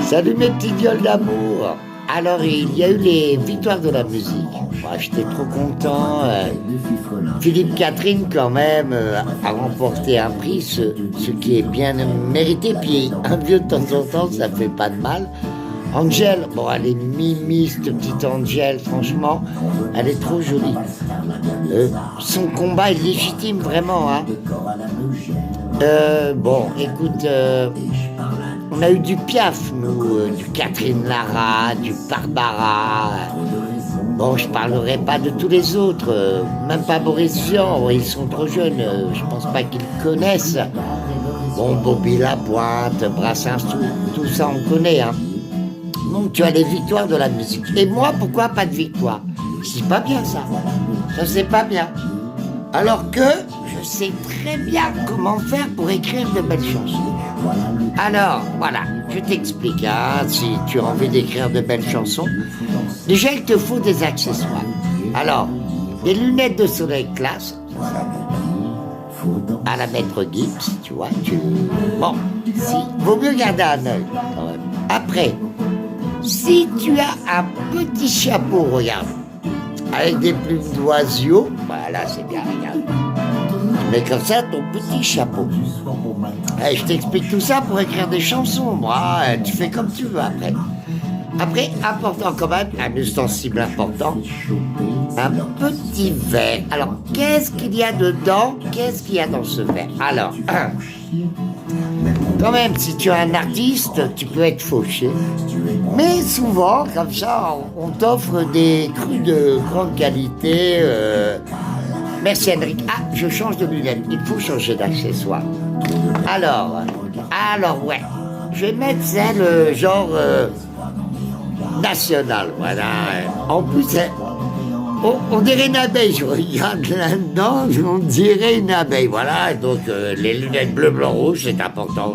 Salut mes petits gueules d'amour. Alors, il y a eu les victoires de la musique. J'étais trop content. Philippe Catherine, quand même, a remporté un prix, ce qui est bien mérité. Puis, un vieux de temps en temps, ça fait pas de mal. Angèle, bon, elle est mimi, cette petite Angèle, franchement, elle est trop jolie. Son combat est légitime, vraiment, hein. Bon, écoute, on a eu du Piaf, nous, du Catherine Lara, du Barbara. Bon, je parlerai pas de tous les autres, même pas Boris Vian, ils sont trop jeunes, je pense pas qu'ils connaissent. Bon, Bobby Lapointe, Brassens, tout ça on connaît, hein. Donc tu as les victoires de la musique. Et moi, pourquoi pas de victoire? C'est pas bien ça. Ça c'est pas bien. Alors que je sais très bien comment faire pour écrire de belles chansons. Alors, voilà, je t'explique, hein, si tu as envie d'écrire de belles chansons. Déjà, il te faut des accessoires. Alors, des lunettes de soleil classe, à la Maître Gibbs, tu vois. Bon, vaut mieux garder un œil, quand même. Après, si tu as un petit chapeau, regarde, avec des plumes d'oiseau, voilà, c'est bien, regarde. Mais comme ça, ton petit chapeau. Je t'explique tout ça pour écrire des chansons, moi. Tu fais comme tu veux après. Après, important quand même, un ustensile important, un petit verre. Alors, qu'est-ce qu'il y a dedans? Qu'est-ce qu'il y a dans ce verre? Alors, quand même, si tu es un artiste, tu peux être fauché. Mais souvent, comme ça, on t'offre des crus de grande qualité. Merci Henrik. Ah, je change de lunettes. Il faut changer d'accessoire. Alors ouais. Je vais mettre celle genre nationale. Voilà. En plus, on dirait une abeille. Je regarde là-dedans, on dirait une abeille. Voilà. Donc les lunettes bleu, blanc, rouge, c'est important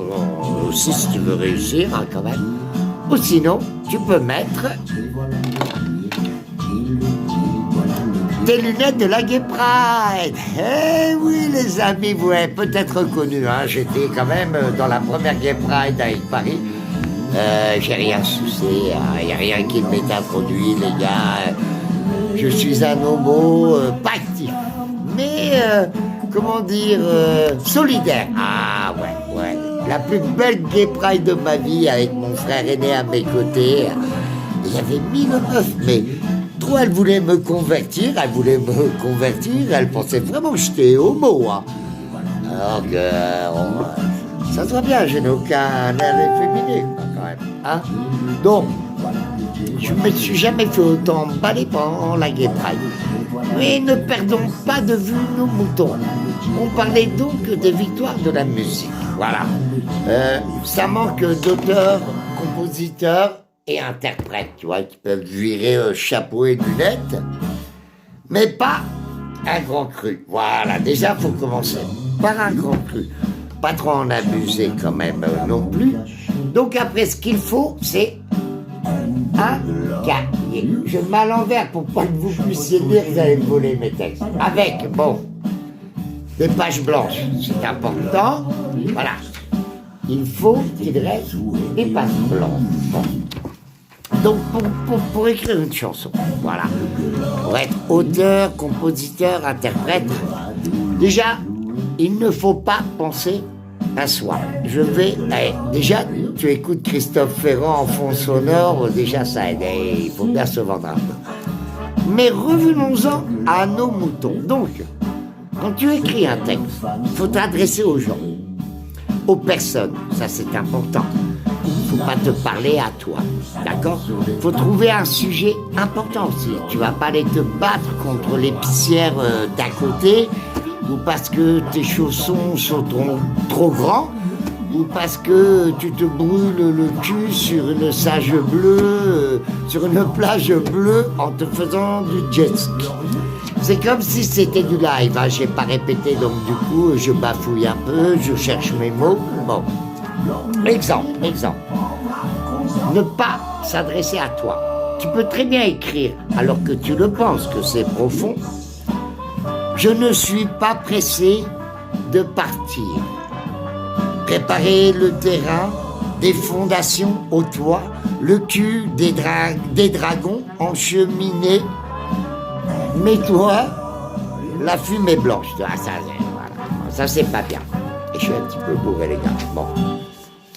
aussi si tu veux réussir, hein, quand même. Ou sinon, tu peux mettre des lunettes de la Gay Pride. Eh oui, les amis, vous avez peut-être reconnu, hein, j'étais quand même dans la première Gay Pride avec Paris. J'ai rien sucé, il n'y a rien qui m'est introduit, les gars. Je suis un homo pas actif, mais, comment dire, solidaire. Ah ouais. La plus belle Gay Pride de ma vie avec mon frère aîné à mes côtés. Il y avait 1000 meufs, mais... Trop, elle voulait me convertir, elle pensait vraiment que j'étais homo, hein. Alors que, ça se voit bien, je n'ai aucun air efféminé, quand même, hein. Donc, je ne me suis jamais fait autant emballer pendant la Gay Pride. Mais ne perdons pas de vue nos moutons. On parlait donc des victoires de la musique, voilà. Ça manque d'auteurs, compositeurs, et interprètes, tu vois, qui peuvent virer chapeau et lunettes, mais pas un grand cru. Voilà, déjà, il faut commencer par un grand cru. Pas trop en abuser quand même non plus. Donc après, ce qu'il faut, c'est un cahier. Je le mets à l'envers pour pas que vous puissiez lire, vous allez me voler mes textes. Avec, bon, des pages blanches, c'est important. Voilà. Il faut qu'il reste des pages blanches. Bon. Donc, pour écrire une chanson, voilà, pour être auteur, compositeur, interprète, déjà, il ne faut pas penser à soi. Déjà, tu écoutes Christophe Ferrand en fond sonore, déjà ça aide, il faut bien se vendre un peu. Mais revenons-en à nos moutons. Donc, quand tu écris un texte, il faut t'adresser aux gens, aux personnes, ça c'est important. Il ne faut pas te parler à toi, d'accord? Il faut trouver un sujet important aussi. Tu ne vas pas aller te battre contre l'épicière d'à côté, ou parce que tes chaussons sont trop grands, ou parce que tu te brûles le cul sur une sage bleue, sur une plage bleue en te faisant du jet ski. C'est comme si c'était du live, hein. J'ai pas répété, donc du coup je bafouille un peu, je cherche mes mots. Bon. Exemple. Ne pas s'adresser à toi. Tu peux très bien écrire, alors que tu le penses, que c'est profond. Je ne suis pas pressé de partir. Préparer le terrain des fondations au toit, le cul des dragons en cheminée. Mets-toi, la fumée blanche. Ah, ça, voilà. Ça, c'est pas bien. Et je suis un petit peu bourré, les gars. Bon.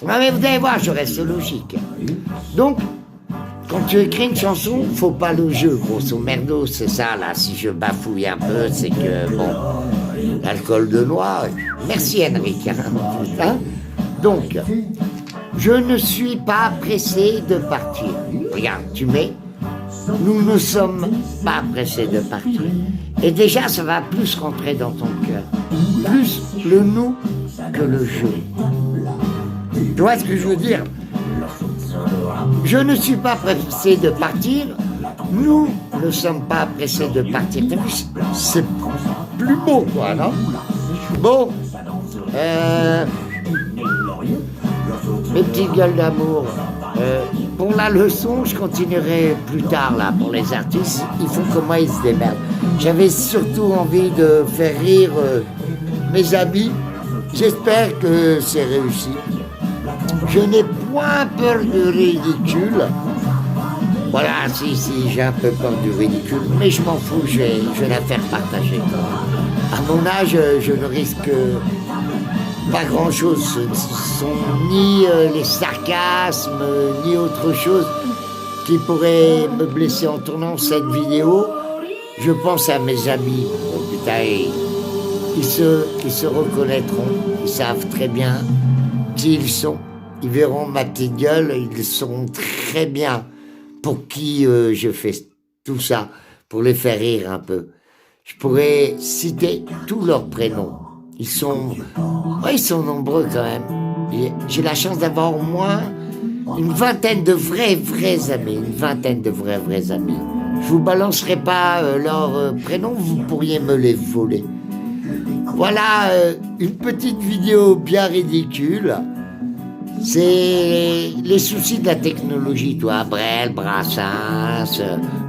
Non, mais vous allez voir, je reste logique. Donc, quand tu écris une chanson, faut pas le jeu, grosso merdo, c'est ça, là. Si je bafouille un peu, c'est que, bon, l'alcool de noix. Merci, Henrik. Hein? Donc, je ne suis pas pressé de partir. Regarde, tu mets. Nous ne sommes pas pressés de partir. Et déjà, ça va plus rentrer dans ton cœur. Plus le nous que le je. Tu vois ce que je veux dire? Je ne suis pas pressé de partir. Nous ne sommes pas pressés de partir. T'as vu, c'est plus beau, quoi, non? Bon. Mes petites gueules d'amour. Pour la leçon, je continuerai plus tard, là, pour les artistes. Ils font comment ils se démerdent. J'avais surtout envie de faire rire mes amis. J'espère que c'est réussi. Je n'ai point peur du ridicule. Voilà, si, j'ai un peu peur du ridicule, mais je m'en fous, je vais la faire partager. À mon âge, je ne risque pas grand-chose. Ce ne sont ni les sarcasmes, ni autre chose qui pourrait me blesser en tournant cette vidéo. Je pense à mes amis. Oh, putain, ils se reconnaîtront. Ils savent très bien qui ils sont. Ils verront ma petite gueule. Ils sauront très bien pour qui je fais tout ça, pour les faire rire un peu. Je pourrais citer tous leurs prénoms. Ils sont nombreux quand même. J'ai la chance d'avoir au moins une vingtaine de vrais amis. Une vingtaine de vrais amis. Je vous balancerai pas leurs prénoms, vous pourriez me les voler. Voilà une petite vidéo bien ridicule. C'est les soucis de la technologie, toi, Brel, Brassens,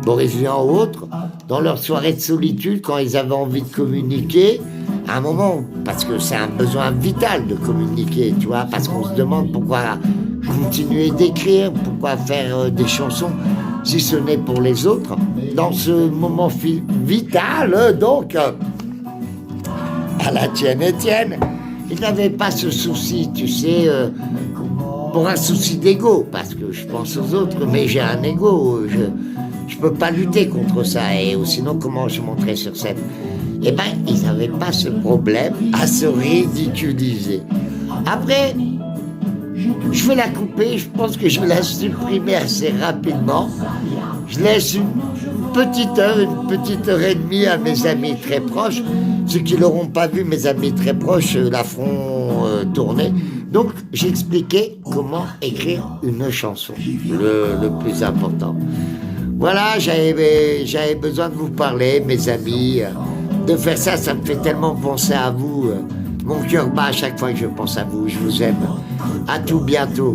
Boris Vian ou autres, dans leur soirée de solitude, quand ils avaient envie de communiquer, à un moment, parce que c'est un besoin vital de communiquer, tu vois, parce qu'on se demande pourquoi continuer d'écrire, pourquoi faire des chansons, si ce n'est pour les autres. Dans ce moment vital, donc, à la tienne Étienne, il n'avait pas ce souci, tu sais, pour un souci d'ego, parce que je pense aux autres, mais j'ai un ego, je peux pas lutter contre ça, et sinon comment je monterais sur scène? Eh ben, ils n'avaient pas ce problème à se ridiculiser. Après, je vais la couper, je pense que je vais la supprimer assez rapidement. Je laisse une petite heure et demie à mes amis très proches. Ceux qui ne l'auront pas vu, mes amis très proches, la feront tourner. Donc, j'expliquais comment écrire une chanson, le plus important. Voilà, j'avais besoin de vous parler, mes amis. De faire ça, ça me fait tellement penser à vous. Mon cœur bat à chaque fois que je pense à vous. Je vous aime. À tout bientôt.